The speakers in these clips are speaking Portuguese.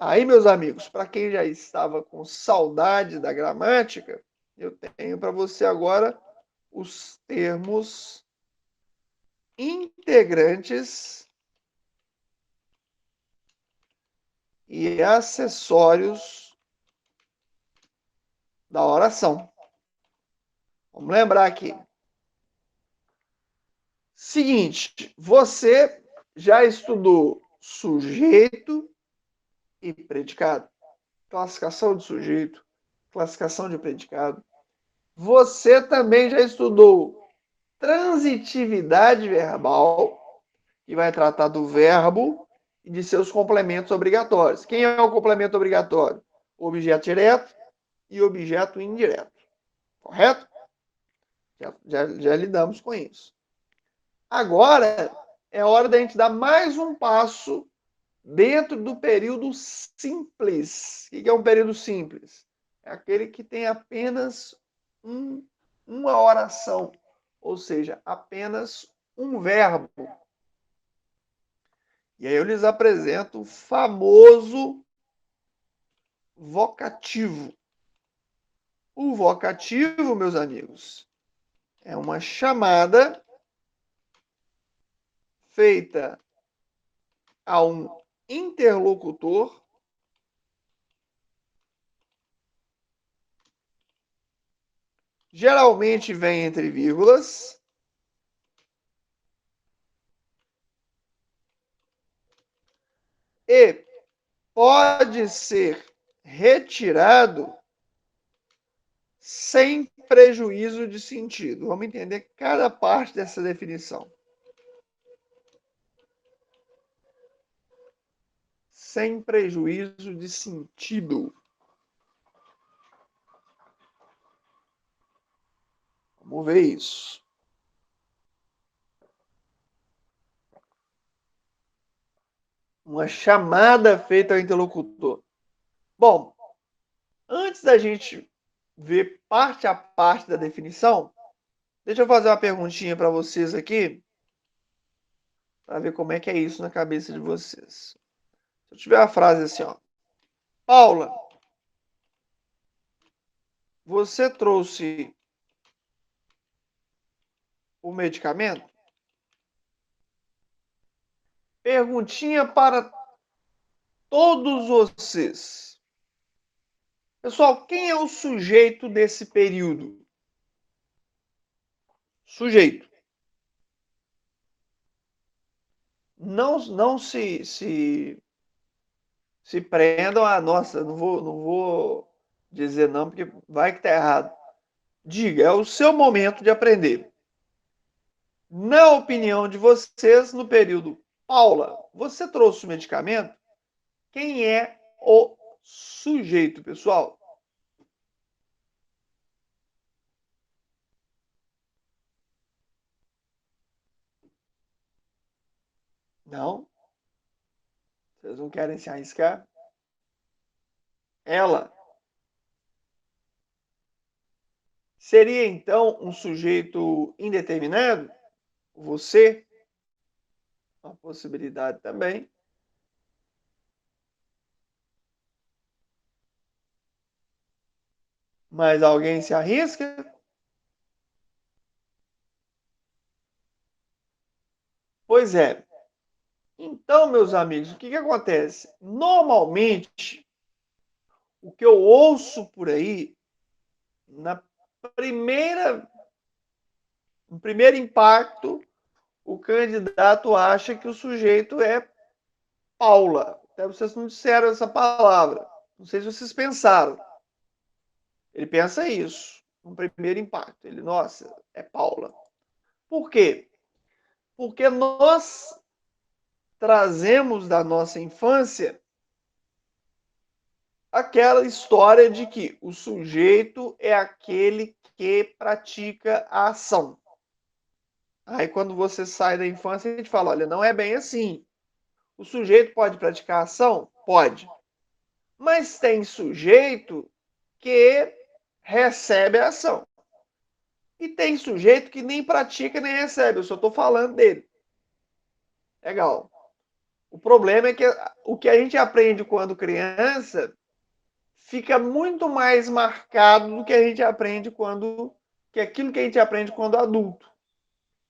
Aí, meus amigos, para quem já estava com saudade da gramática, eu tenho para você agora os termos integrantes e acessórios da oração. Vamos lembrar aqui. Seguinte, você já estudou sujeito e predicado, classificação de sujeito, classificação de predicado. Você também já estudou transitividade verbal, que vai tratar do verbo e de seus complementos obrigatórios. Quem é o complemento obrigatório? Objeto direto e objeto indireto. Correto? Já lidamos com isso. Agora é hora da gente dar mais um passo dentro do período simples. O que é um período simples? É aquele que tem apenas uma oração, ou seja, apenas um verbo. E aí eu lhes apresento o famoso vocativo. O vocativo, meus amigos, é uma chamada feita a um interlocutor geralmente vem entre vírgulas e pode ser retirado sem prejuízo de sentido. Vamos entender cada parte dessa definição. Sem prejuízo de sentido. Vamos ver isso. Uma chamada feita ao interlocutor. Bom, antes da gente ver parte a parte da definição, deixa eu fazer uma perguntinha para vocês aqui, para ver como é que é isso na cabeça de vocês. Se eu tiver a frase assim, ó. Paula, você trouxe o medicamento? Perguntinha para todos vocês. Pessoal, quem é o sujeito desse período? Sujeito. Não se prendam a, nossa, não vou dizer não, porque vai que tá errado. Diga, é o seu momento de aprender. Na opinião de vocês, no período, Paula, você trouxe o medicamento? Quem é o sujeito, pessoal? Não? Vocês não querem se arriscar? Ela. Seria então um sujeito indeterminado? Você? Uma possibilidade também. Mas alguém se arrisca? Pois é. Então, meus amigos, o que acontece? Normalmente, o que eu ouço por aí, na primeira, no primeiro impacto, o candidato acha que o sujeito é Paula. Até vocês não disseram essa palavra. Não sei se vocês pensaram. Ele pensa isso, no primeiro impacto. Ele, nossa, é Paula. Por quê? Porque nós trazemos da nossa infância aquela história de que o sujeito é aquele que pratica a ação. Aí quando você sai da infância, a gente fala, olha, não é bem assim. O sujeito pode praticar a ação? Pode. Mas tem sujeito que recebe a ação. E tem sujeito que nem pratica nem recebe. Eu só estou falando dele. Legal. O problema é que o que a gente aprende quando criança fica muito mais marcado do que a gente aprende que aquilo que a gente aprende quando adulto.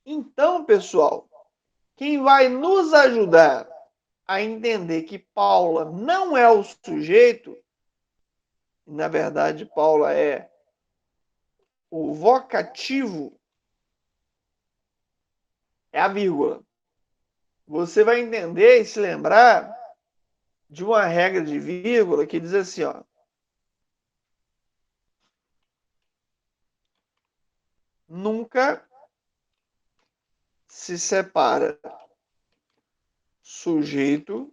Então, pessoal, quem vai nos ajudar a entender que Paula não é o sujeito, na verdade, Paula é o vocativo, é a vírgula. Você vai entender e se lembrar de uma regra de vírgula que diz assim, ó. Nunca se separa sujeito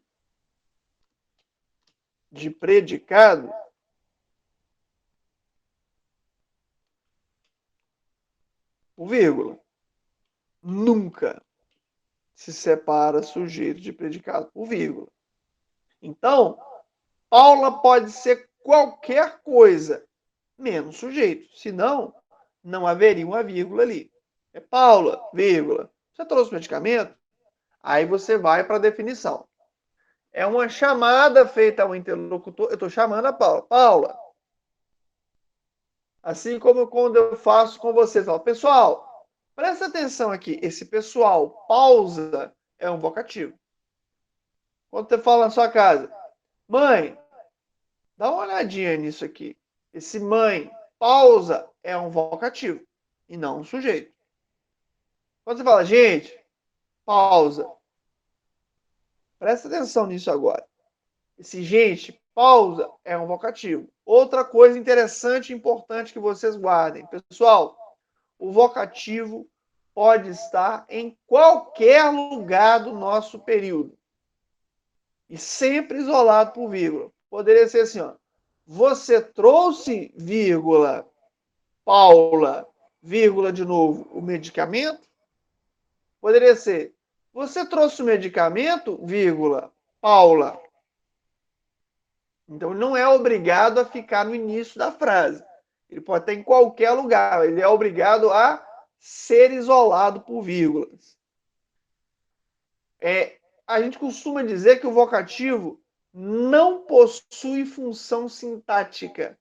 de predicado por vírgula. Nunca se separa sujeito de predicado por vírgula. Então, Paula pode ser qualquer coisa, menos sujeito. Senão, não haveria uma vírgula ali. É Paula, vírgula. Você trouxe o medicamento? Aí você vai para a definição. É uma chamada feita ao interlocutor. Eu estou chamando a Paula. Paula. Assim como quando eu faço com vocês. Falo, pessoal, presta atenção aqui. Esse pessoal, pausa, é um vocativo. Quando você fala na sua casa, mãe, dá uma olhadinha nisso aqui. Esse mãe, pausa, é um vocativo e não um sujeito. Quando você fala, gente, pausa. Presta atenção nisso agora. Esse gente, pausa, é um vocativo. Outra coisa interessante e importante que vocês guardem. Pessoal, o vocativo pode estar em qualquer lugar do nosso período. E sempre isolado por vírgula. Poderia ser assim, ó. Você trouxe, vírgula, Paula, vírgula de novo, o medicamento? Poderia ser, você trouxe o medicamento, vírgula, Paula. Então, ele não é obrigado a ficar no início da frase. Ele pode estar em qualquer lugar. Ele é obrigado a ser isolado por vírgulas. A gente costuma dizer que o vocativo não possui função sintática.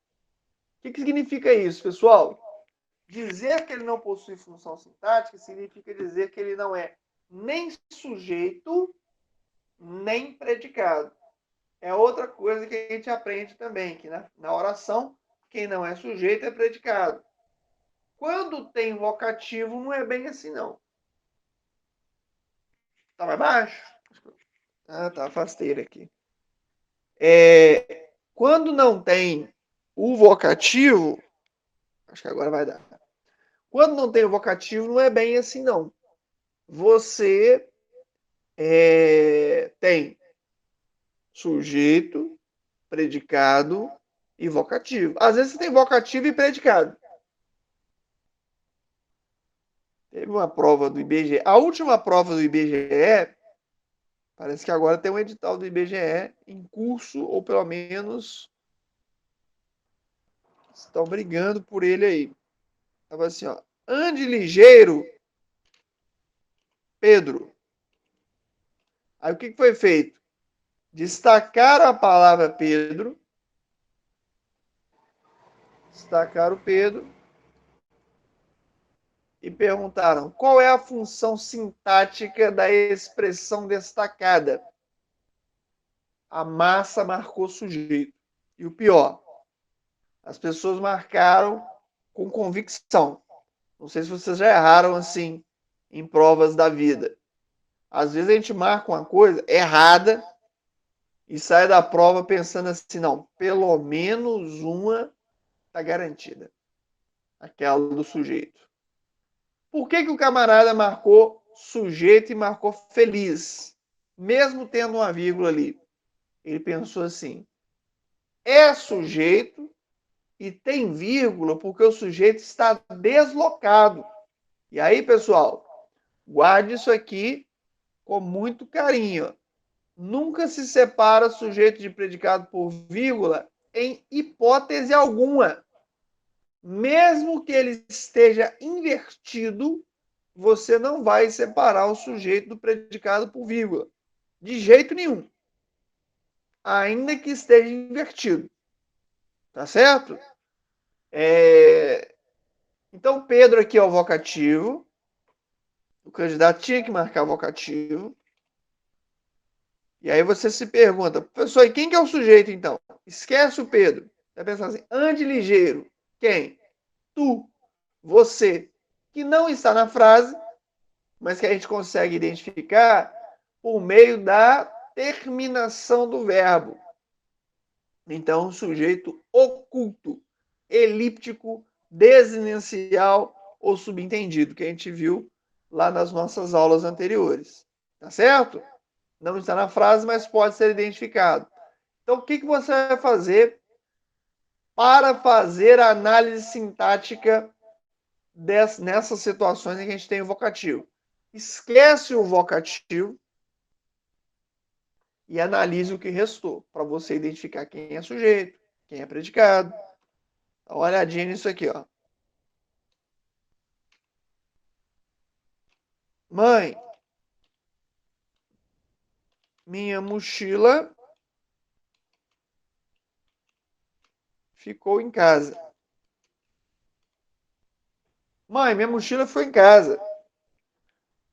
O que significa isso, pessoal? Dizer que ele não possui função sintática significa dizer que ele não é nem sujeito, nem predicado. É outra coisa que a gente aprende também, que na oração, quem não é sujeito é predicado. Quando tem vocativo, não é bem assim, não. Tá mais baixo? Ah, tá, afastei ele aqui. Quando não tem o vocativo, acho que agora vai dar. Quando não tem o vocativo, não é bem assim, não. Você tem sujeito, predicado e vocativo. Às vezes você tem vocativo e predicado. Teve uma prova do IBGE. A última prova do IBGE, parece que agora tem um edital do IBGE em curso, ou pelo menos estão brigando por ele aí. Estava assim, ó. Ande ligeiro, Pedro. Aí o que foi feito? Destacaram a palavra Pedro. Destacaram o Pedro. E perguntaram qual é a função sintática da expressão destacada. A massa marcou sujeito. E o pior, as pessoas marcaram com convicção. Não sei se vocês já erraram assim em provas da vida. Às vezes a gente marca uma coisa errada e sai da prova pensando assim, não, pelo menos uma está garantida. Aquela do sujeito. Por que o camarada marcou sujeito e marcou feliz? Mesmo tendo uma vírgula ali. Ele pensou assim, é sujeito e tem vírgula porque o sujeito está deslocado. E aí, pessoal, guarde isso aqui com muito carinho. Nunca se separa sujeito de predicado por vírgula em hipótese alguma. Mesmo que ele esteja invertido, você não vai separar o sujeito do predicado por vírgula. De jeito nenhum. Ainda que esteja invertido. Tá certo? Então, Pedro aqui é o vocativo. O candidato tinha que marcar vocativo. E aí você se pergunta, professor, e quem que é o sujeito então? Esquece o Pedro. Vai pensar assim, ande ligeiro. Quem? Tu, você, que não está na frase, mas que a gente consegue identificar por meio da terminação do verbo. Então, sujeito oculto, elíptico, desinencial ou subentendido, que a gente viu lá nas nossas aulas anteriores. Tá certo? Não está na frase, mas pode ser identificado. Então, o que você vai fazer para fazer a análise sintática nessas situações em que a gente tem o vocativo? Esquece o vocativo e analise o que restou, para você identificar quem é sujeito, quem é predicado. Dá uma olhadinha nisso aqui, ó. Mãe, minha mochila ficou em casa. Mãe, minha mochila ficou em casa.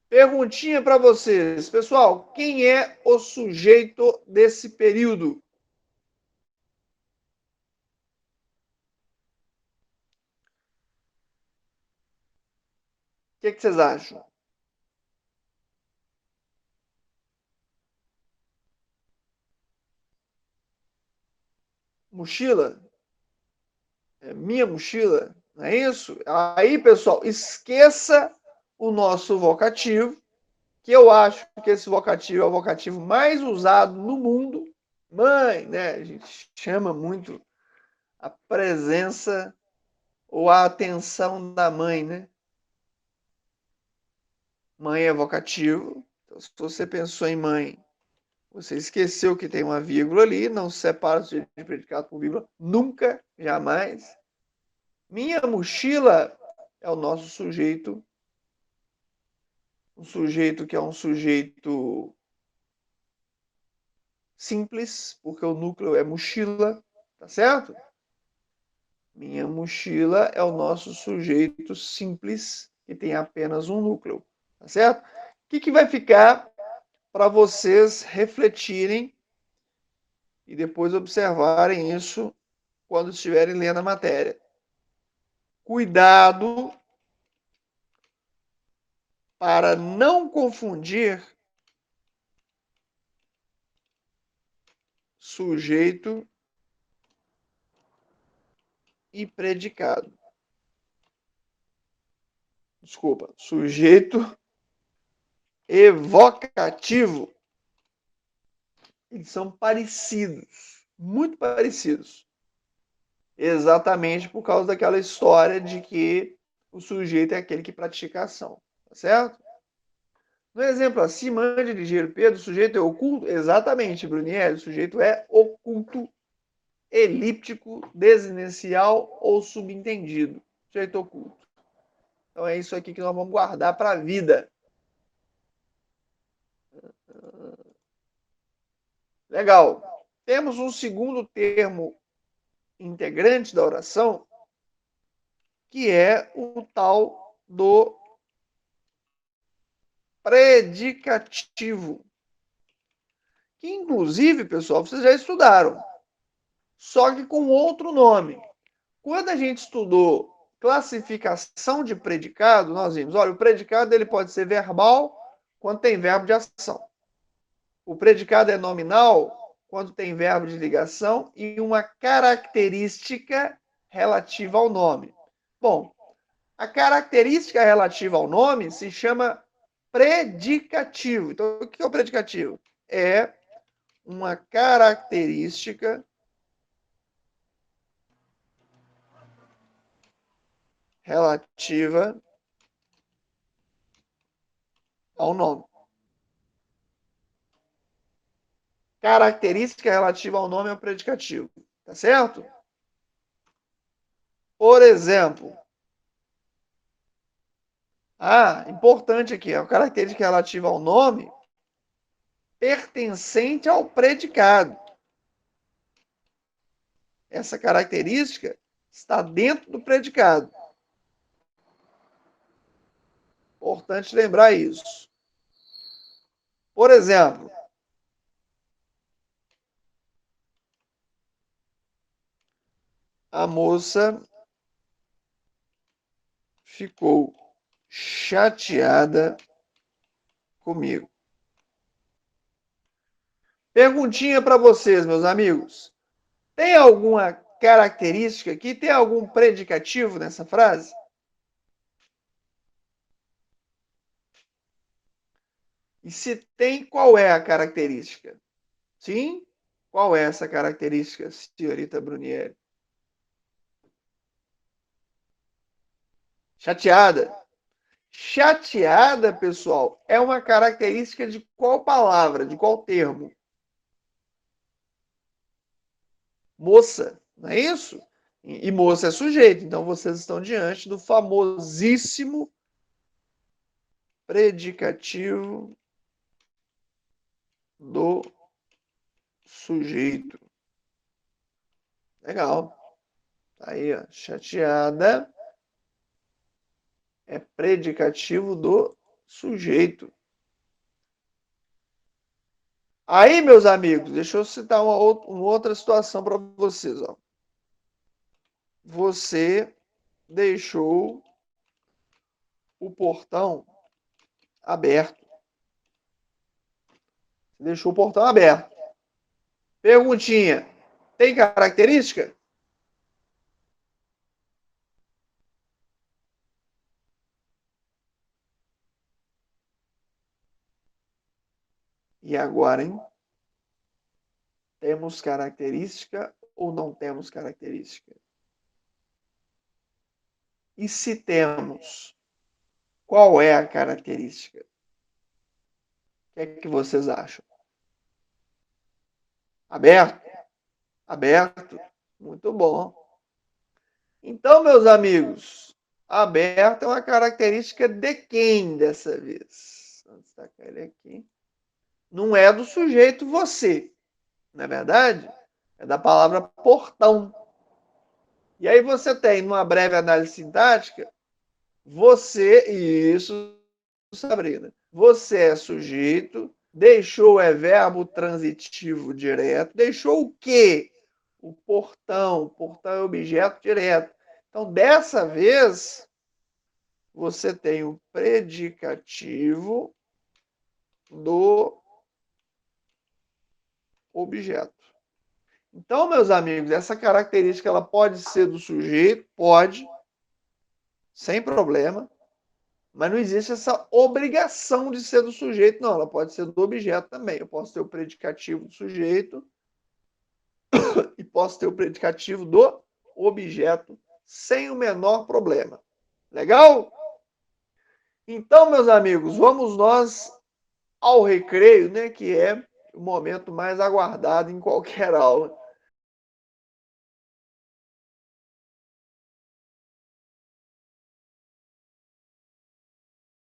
Perguntinha para vocês, pessoal, quem é o sujeito desse período? O que vocês acham? Mochila? É minha mochila? Não é isso? Aí, pessoal, esqueça o nosso vocativo, que eu acho que esse vocativo é o vocativo mais usado no mundo. Mãe, né? A gente chama muito a presença ou a atenção da mãe, né? Mãe é vocativo. Então, se você pensou em mãe, você esqueceu que tem uma vírgula ali, não se separa o sujeito de predicado por vírgula, nunca, jamais. Minha mochila é o nosso sujeito, um sujeito que é um sujeito simples, porque o núcleo é mochila, tá certo? Minha mochila é o nosso sujeito simples, que tem apenas um núcleo, tá certo? O que vai ficar para vocês refletirem e depois observarem isso quando estiverem lendo a matéria? Cuidado para não confundir sujeito e predicado. Desculpa, sujeito evocativo. Eles são parecidos, muito parecidos. Exatamente por causa daquela história de que o sujeito é aquele que pratica a ação, tá certo? No exemplo acima, ande ligeiro, Pedro, o sujeito é oculto? Exatamente, Brunielli, o sujeito é oculto, elíptico, desinencial ou subentendido. Sujeito oculto. Então é isso aqui que nós vamos guardar para a vida. Legal. Temos um segundo termo integrante da oração, que é o tal do predicativo. Que, inclusive, pessoal, vocês já estudaram, só que com outro nome. Quando a gente estudou classificação de predicado, nós vimos, olha, o predicado ele pode ser verbal quando tem verbo de ação. O predicado é nominal quando tem verbo de ligação e uma característica relativa ao nome. Bom, a característica relativa ao nome se chama predicativo. Então, o que é o predicativo? É uma característica relativa ao nome. Característica relativa ao nome é o predicativo. Tá certo? Por exemplo, importante aqui, a característica relativa ao nome pertencente ao predicado. Essa característica está dentro do predicado. Importante lembrar isso. Por exemplo, a moça ficou chateada comigo. Perguntinha para vocês, meus amigos. Tem alguma característica aqui? Tem algum predicativo nessa frase? E se tem, qual é a característica? Sim? Qual é essa característica, senhorita Brunieri? Chateada. Chateada, pessoal, é uma característica de qual palavra, de qual termo? Moça, não é isso? E moça é sujeito, então vocês estão diante do famosíssimo predicativo do sujeito. Legal. Aí, ó, chateada é predicativo do sujeito. Aí, meus amigos, deixa eu citar uma outra situação para vocês. Ó. Você deixou o portão aberto. Deixou o portão aberto. Perguntinha: tem característica? E agora, hein? Temos característica ou não temos característica? E se temos, qual é a característica? O que é que vocês acham? Aberto? Aberto. Muito bom. Então, meus amigos, aberto é uma característica de quem dessa vez? Vamos destacar ele aqui. Não é do sujeito você, não é verdade? É da palavra portão. E aí você tem, numa breve análise sintática, você, isso, Sabrina, você é sujeito, deixou é verbo transitivo direto, deixou o quê? O portão é objeto direto. Então, dessa vez, você tem o predicativo do objeto. Então, meus amigos, essa característica ela pode ser do sujeito, pode, sem problema, mas não existe essa obrigação de ser do sujeito, não. Ela pode ser do objeto também. Eu posso ter o predicativo do sujeito e posso ter o predicativo do objeto sem o menor problema. Legal? Então, meus amigos, vamos nós ao recreio, né, que é o momento mais aguardado em qualquer aula.